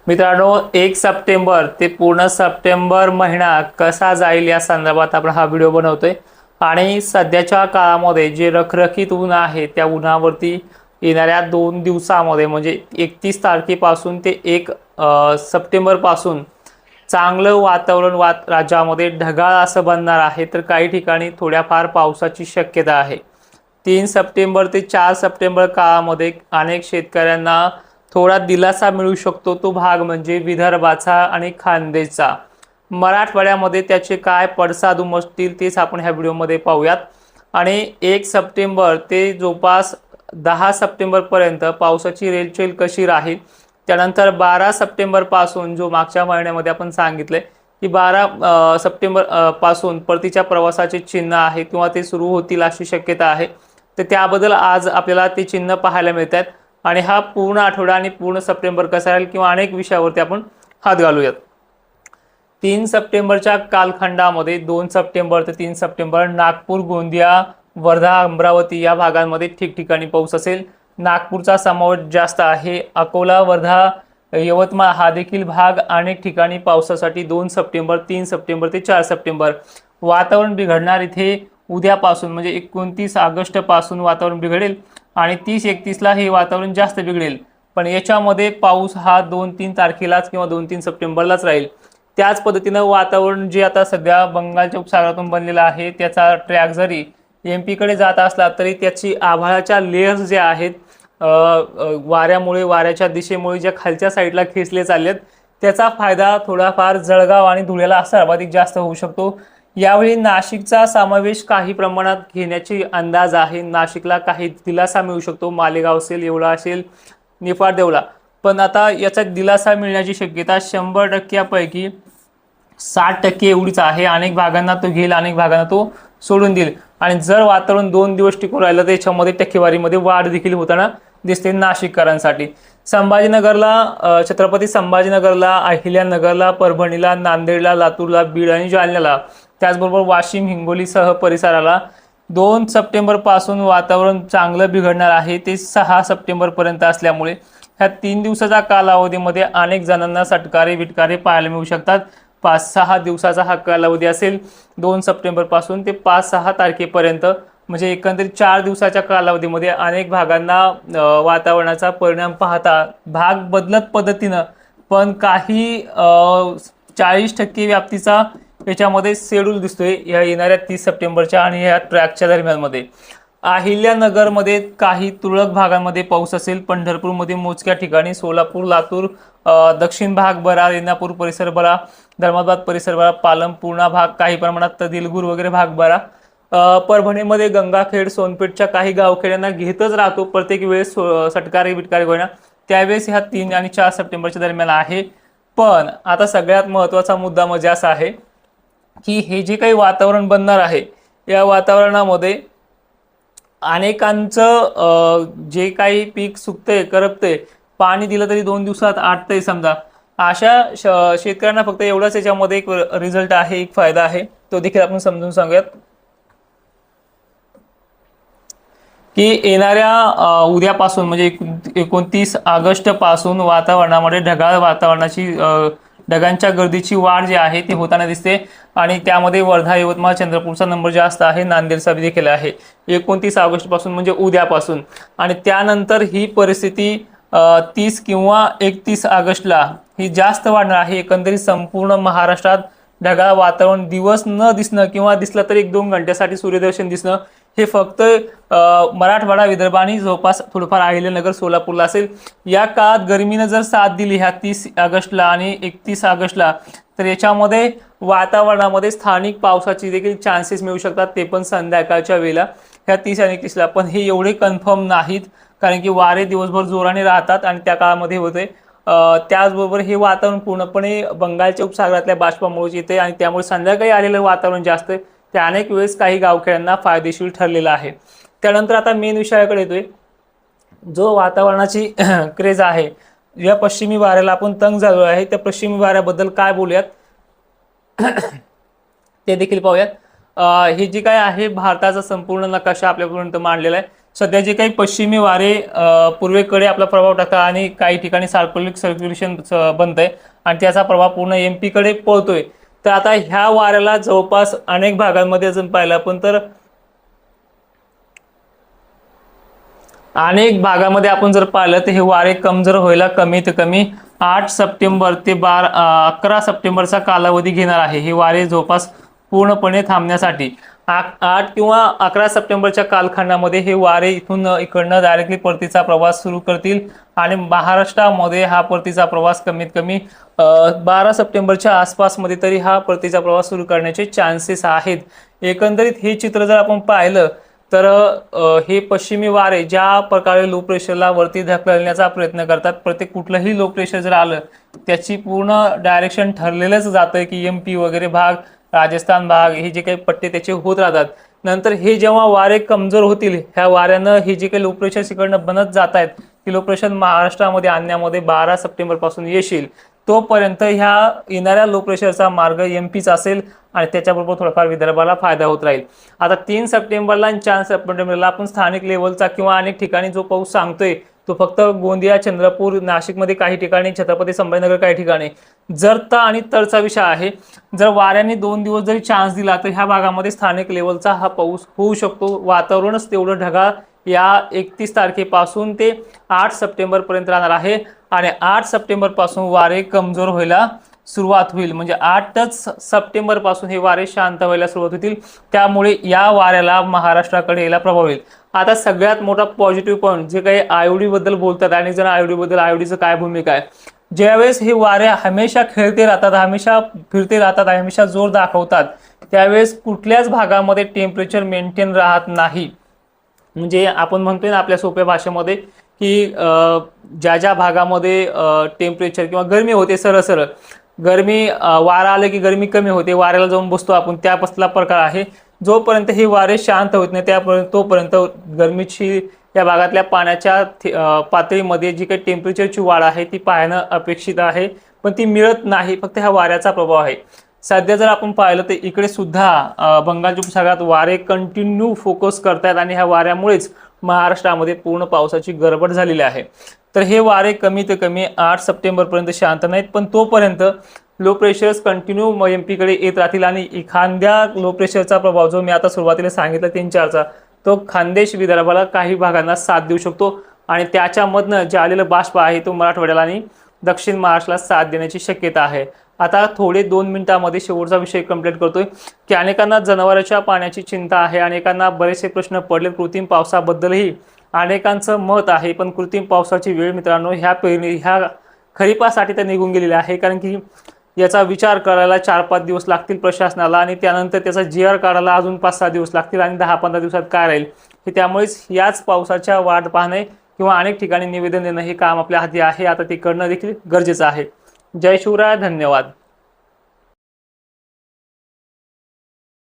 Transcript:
मित्रांनो, 1 सप्टेंबर ते पूर्ण सप्टेंबर महिना कसा जाईल या संदर्भात आपण हा व्हिडिओ बनवतोय। आणि सध्याच्या काळामध्ये जे रखरखीत ऊन आहे त्या उन्हावरती येणाऱ्या 2 दिवसामध्ये म्हणजे 31 तारखेपासून ते 1 सप्टेंबर पासून चांगलं वातावरण राज्यामध्ये ढगाळ असं बनणार आहे, तर काही ठिकाणी थोड्याफार पावसाची शक्यता आहे। 3 सप्टेंबर ते 4 सप्टेंबर काळामध्ये अनेक शेतकऱ्यांना थोडा दिलासा मिळू शकतो। तो भाग म्हणजे विदर्भाचा आणि खानदेशचा। मराठवाड्यामध्ये त्याचे काय पडसाद उमटतील तेच आपण ह्या व्हिडिओमध्ये पाहूयात। आणि 1 सप्टेंबर ते जवळपास 10 सप्टेंबर पर्यंत पावसाची रेलचेल कशी राहील। त्यानंतर 12 सप्टेंबर पासून जो मागच्या महिन्यामध्ये आपण सांगितले की 12 सप्टेंबर पासून परतीच्या प्रवासाचे चिन्ह आहे किंवा ते सुरू होतील अशी शक्यता आहे। तर त्याबद्दल आज आपल्याला ते चिन्ह पाहायला मिळतात आणि हा पूर्ण आठवडा आणि पूर्ण सप्टेंबर कसा राहील किंवा अनेक विषयावरती आपण हात घालूयात। 3 सप्टेंबरच्या कालखंडामध्ये 2 सप्टेंबर ते 3 सप्टेंबर नागपूर, गोंदिया, वर्धा, अमरावती या भागांमध्ये ठिकठिकाणी पाऊस असेल। नागपूरचा समावेश जास्त आहे। अकोला, वर्धा, यवतमाळ हा देखील भाग अनेक ठिकाणी पावसासाठी 2 सप्टेंबर, 3 सप्टेंबर ते 4 सप्टेंबर वातावरण बिघडणार। इथे उद्यापासून म्हणजे 29 ऑगस्ट पासून वातावरण बिघडेल आणि 30-31 हे वातावरण जास्त बिघडेल। पण याच्यामध्ये पाऊस हा 2-3 तारखेलाच किंवा 2-3 सप्टेंबरलाच राहील। त्याच पद्धतीने वातावरण जे आता सध्या बंगालच्या उपसागरातून बनलेला आहे त्याचा ट्रॅक जरी एमपी कडे जात असला तरी त्याची आभाळाच्या लेयर्स जे आहेत वाऱ्यामुळे, वाऱ्याच्या दिशेमुळे ज्या खालच्या साईडला खेचले चाललेत त्याचा फायदा थोडाफार जळगाव आणि धुळ्याला सर्वाधिक जास्त होऊ शकतो। यावेळी नाशिकचा समावेश काही प्रमाणात घेण्याची अंदाज आहे। नाशिकला काही दिलासा मिळू शकतो। मालेगाव असेल, येवला असेल, निफाड, देवळा। पण आता याचा दिलासा मिळण्याची शक्यता 100% पैकी 60% एवढीच आहे। अनेक भागांना तो घेईल, अनेक भागांना तो सोडून देईल। आणि जर वातावरण 2 दिवस टिकून राहिलं तर याच्यामध्ये टक्केवारीमध्ये वाढ देखील होताना दिसते नाशिककरांसाठी। संभाजीनगरला, छत्रपती संभाजीनगरला, अहिल्यानगरला, परभणीला, नांदेडला, लातूरला, बीड आणि जालन्याला, त्याचबरोबर वाशिम, हिंगोलीसह परिसराला 2 सप्टेंबर पासून वातावरण चांगलं बिघडणार आहे। ते 6 सप्टेंबर पर्यंत असल्यामुळे ह्या 3 दिवसाच्या कालावधीमध्ये अनेक जणांना सटकारे विटकारे पाहायला मिळू शकतात। 5-6 दिवसाचा हा कालावधी असेल 2 सप्टेंबर पासून ते 5-6 तारखेपर्यंत, म्हणजे एकंदरीत 4 दिवसाच्या कालावधीमध्ये अनेक भागांना वातावरणाचा परिणाम पाहता भाग बदलत पद्धतीनं पण काही 40% व्याप्तीचा याच्यामध्ये शेड्यूल दिसतोय या येणाऱ्या 30 सप्टेंबरच्या आणि या ट्रॅकच्या दरम्यानमध्ये। अहिल्यानगरमध्ये काही तुरळक भागांमध्ये पाऊस असेल। पंढरपूरमध्ये मोजक्या ठिकाणी, सोलापूर, लातूर, दक्षिण भाग बरा, रेणापूर परिसर बरा, धर्माबाद परिसर बरा, पालम, पूर्णा भाग काही प्रमाणात, दिलगुर वगैरे भाग बरा। परभणीमध्ये गंगाखेड, सोनपेठच्या काही गावखेड्यांना घेतच राहतो प्रत्येक वेळेस सटकारे बिटकारे होईना, त्यावेळेस ह्या 3 आणि 4 सप्टेंबरच्या दरम्यान आहे। पण आता सगळ्यात महत्त्वाचा मुद्दा म्हणजे असा आहे की हे जे काही वातावरण बनणार आहे या वातावरणामध्ये अनेकांचं जे काही पीक सुकतंय, करपतंय, पाणी दिलं तरी 2 दिवसात आटतंय समजा, अशा शेतकऱ्यांना फक्त एवढाच याच्यामध्ये एक रिझल्ट आहे, एक फायदा आहे, तो देखील आपण समजून सांगूयात की येणाऱ्या उद्यापासून म्हणजे 29 ऑगस्ट पासून वातावरणामध्ये ढगाळ वातावरणाची ढगांच्या गर्दीची वाढ जी आहे ती होताना दिसते। आणि त्यामध्ये वर्धा, यवतमाळ, चंद्रपूरचा नंबर जास्त आहे, नांदेडचा देखील आहे 29 ऑगस्ट पासून म्हणजे उद्यापासून। आणि त्यानंतर ही परिस्थिती 30 किंवा 31 ऑगस्टला ही जास्त वाढणार आहे। एकंदरीत संपूर्ण महाराष्ट्रात ढगाळ वातावरण, दिवस न दिसणं किंवा दिसलं तर 1-2 घंट्यासाठी सूर्यदर्शन दिसणं, हे फक्त मराठवाडा, विदर्भ आणि जवळपास थोडंफार अहिल्यानगर, सोलापूरला असेल। या काळात गरमीनं जर साथ दिली ह्या 30 ऑगस्टला आणि 31 ऑगस्टला तर याच्यामध्ये वातावरणामध्ये स्थानिक पावसाची देखील चान्सेस मिळू शकतात, ते पण संध्याकाळच्या वेळेला ह्या 30 आणि 31ला। पण हे एवढे कन्फर्म नाहीत कारण की वारे दिवसभर जोराने राहतात आणि त्या काळामध्ये होते। त्याचबरोबर हे वातावरण पूर्णपणे बंगालच्या उपसागरातल्या बाष्पामुळे येते आणि त्यामुळे संध्याकाळी आलेलं वातावरण जास्त ते अनेक वेळेस काही गावखेड्यांना फायदेशीर ठरलेलं आहे। त्यानंतर आता मेन विषयाकडे येतोय, जो वातावरणाची क्रेज आहे, या पश्चिमी वाऱ्याला आपण तंग झालो आहे, त्या पश्चिमी वाऱ्याबद्दल काय बोलूयात ते देखील पाहूयात। हे जे काय आहे भारताचा संपूर्ण नकाशा आपल्यापर्यंत मांडलेला आहे। सध्या जे काही पश्चिमी वारे पूर्वेकडे आपला प्रभाव टाकतात आणि काही ठिकाणी सार्क्युलिक सर्क्युलेशन बनतंय आणि त्याचा प्रभाव पूर्ण MP कडे पळतोय. तर आता ह्या वाऱ्याला जवळपास अनेक भागांमध्ये जर पाहिलं आपण तर अनेक भागामध्ये आपण जर पाहिलं तर हे वारे कमजोर व्हायला कमीत कमी 8 सप्टेंबर ते 11 सप्टेंबरचा कालावधी घेणार आहे. हे वारे जवळपास पूर्णपणे थांबण्यासाठी 8 किंवा 11 सप्टेंबरच्या कालखंडामध्ये हे वारे इथून इकडनं डायरेक्टली परतीचा प्रवास सुरू करतील आणि महाराष्ट्रामध्ये हा परतीचा प्रवास कमीत कमी 12 सप्टेंबरच्या आसपासमध्ये तरी हा परतीचा प्रवास सुरू करण्याचे चान्सेस आहेत. एकंदरीत हे चित्र जर आपण पाहिलं तर हे पश्चिमी वारे ज्या प्रकारे लो प्रेशरला वरती ढकलण्याचा प्रयत्न करतात, प्रत्येक कुठलंही लो प्रेशर जर आलं त्याची पूर्ण डायरेक्शन ठरलेलंच जातं की MP वगैरे भाग, राजस्थान भाग, हे जे काही पट्टे त्याचे होत राहतात. नंतर हे जेव्हा वारे कमजोर होतील, ह्या वाऱ्यानं हे जे काही लो प्रेशर इकडनं बनत जात आहेत की लो प्रेशर महाराष्ट्रामध्ये आणण्यामध्ये 12 सप्टेंबर पासून येशील, तोपर्यंत ह्या येणाऱ्या लो प्रेशरचा मार्ग MPचा असेल आणि त्याच्याबरोबर थोडाफार विदर्भाला फायदा होत राहील. आता 3 सप्टेंबरला आणि 4 सप्टेंबरला आपण स्थानिक लेवलचा किंवा अनेक ठिकाणी जो पाऊस सांगतोय तो फक्त गोंदिया, चंद्रपूर, नाशिकमध्ये काही ठिकाणी, छत्रपती संभाजीनगर काही ठिकाणी जरता आणि तळचा विषय आहे. जर वाऱ्याने 2 दिवस जरी चान्स दिला तर ह्या भागामध्ये स्थानिक लेवलचा हा पाऊस होऊ शकतो. वातावरणच तेवढं ढगाळ या 31 तारखेपासून ते 8 सप्टेंबर पर्यंत राहणार आहे आणि 8 सप्टेंबर पासून वारे कमजोर व्हायला सुरुवात होईल. म्हणजे 8च सप्टेंबर पासून हे वारे शांत व्हायला सुरुवात होतील. त्यामुळे या वाऱ्याला महाराष्ट्राकडे यायला प्रभाव होईल. आता सगळ्यात मोठा पॉझिटिव्ह पॉईंट जे काही IOD बद्दल बोलतात आणि जर IOD बद्दल IODचं काय भूमिका आहे, ज्यावेळेस हे वारे हमेशा खेळते राहतात, हमेशा फिरते राहतात, हमेशा जोर दाखवतात, त्यावेळेस कुठल्याच भागामध्ये टेम्परेचर मेंटेन राहत नाही. म्हणजे आपण म्हणतोय ना आपल्या सोप्या भाषेमध्ये की ज्या ज्या भागामध्ये टेम्परेचर किंवा गरमी होते, सरळ सरळ गरमी, वारा आलं की गरमी कमी होते, वाऱ्याला जाऊन बसतो आपण, त्यापासला प्रकार आहे. जोपर्यंत हे वारे शांत होत नाही तोपर्यंत गरमीची या भागातल्या पाण्याच्या पातळीमध्ये जी काही टेम्परेचरची वाढ आहे ती पाहणं अपेक्षित आहे, पण ती मिळत नाही. फक्त ह्या वाऱ्याचा प्रभाव आहे. सध्या जर आपण पाहिलं तर इकडे सुद्धा बंगालच्या उपसागरात वारे कंटिन्यू फोकस करतात आणि ह्या वाऱ्यामुळेच महाराष्ट्रामध्ये पूर्ण पावसाची गडबड झालेली आहे. तर हे वारे कमीत कमी 8 सप्टेंबरपर्यंत शांत नाहीत, पण तोपर्यंत लो प्रेशर्स कंटिन्यू MP कडे येत राहतील आणि एखाद्या लो प्रेशरचा प्रभाव जो मी आता सुरुवातीला सांगितला 3-4चा, तो खानदेश विदर्भाला काही भागांना साथ देऊ शकतो आणि त्याच्यामधनं जे आलेलं बाष्प आहे तो मराठवाड्याला आणि दक्षिण महाराष्ट्राला साथ देण्याची शक्यता आहे. आता थोडे 2 मिनिटांमध्ये शेवटचा विषय कंप्लीट करतोय की अनेकांना जनावरांच्या पाण्याची चिंता आहे, अनेकांना बरेचसे प्रश्न पडले कृत्रिम पावसाबद्दलही अनेकांचं मत आहे. पण कृत्रिम पावसाची वेळ मित्रांनो ह्या खरीपासाठी तर निघून गेलेली आहे, कारण की याचा विचार करायला 4-5 दिवस लागतील प्रशासनाला आणि त्यानंतर त्याचा GR काढायला अजून 5-6 दिवस लागतील आणि 10-15 दिवसात काय राहील हे. त्यामुळेच याच पावसाच्या वाट पाहणे किंवा अनेक ठिकाणी निवेदन देणं हे काम आपल्या हाती आहे. आता ते करणं देखील गरजेचं आहे. जय शिवराय, धन्यवाद.